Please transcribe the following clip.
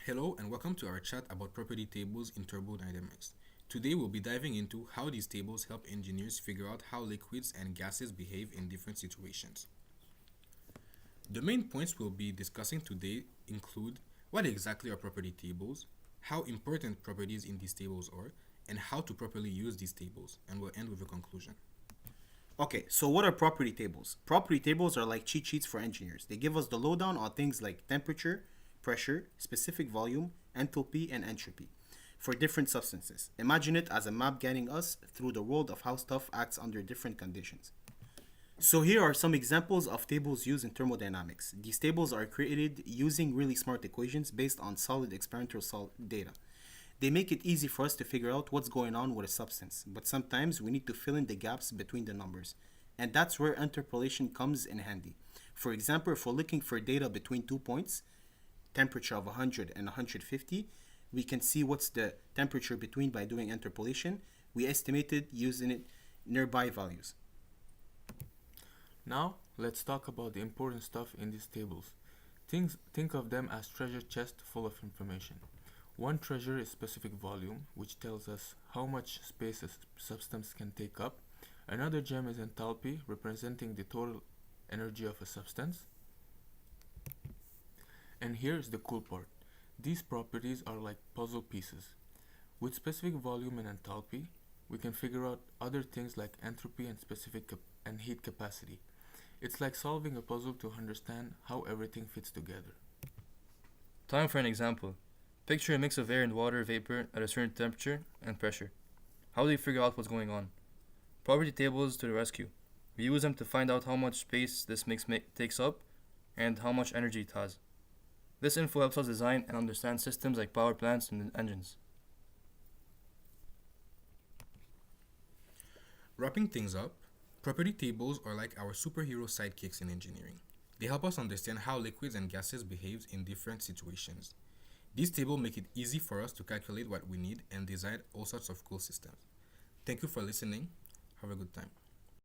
Hello and welcome to our chat about property tables in thermodynamics. Today we'll be diving into how these tables help engineers figure out how liquids and gases behave in different situations. The main points we'll be discussing today include what exactly are property tables, how important properties in these tables are, and how to properly use these tables, and we'll end with a conclusion. Okay, so what are property tables? Property tables are like cheat sheets for engineers. They give us the lowdown on things like temperature, pressure, specific volume, enthalpy, and entropy for different substances. Imagine it as a map guiding us through the world of how stuff acts under different conditions. So here are some examples of tables used in thermodynamics. These tables are created using really smart equations based on solid experimental data. They make it easy for us to figure out what's going on with a substance, but sometimes we need to fill in the gaps between the numbers. And that's where interpolation comes in handy. For example, if we're looking for data between 2 points, temperature of 100 and 150, we can see what's the temperature between by doing interpolation. We estimated using it nearby values. Now, let's talk about the important stuff in these tables. Think of them as treasure chests full of information. One treasure is specific volume, which tells us how much space a substance can take up. Another gem is enthalpy, representing the total energy of a substance. And here's the cool part. These properties are like puzzle pieces. With specific volume and enthalpy, we can figure out other things like entropy and and heat capacity. It's like solving a puzzle to understand how everything fits together. Time for an example. Picture a mix of air and water vapor at a certain temperature and pressure. How do you figure out what's going on? Property tables to the rescue. We use them to find out how much space this mix takes up and how much energy it has. This info helps us design and understand systems like power plants and engines. Wrapping things up, property tables are like our superhero sidekicks in engineering. They help us understand how liquids and gases behave in different situations. These tables make it easy for us to calculate what we need and design all sorts of cool systems. Thank you for listening. Have a good time.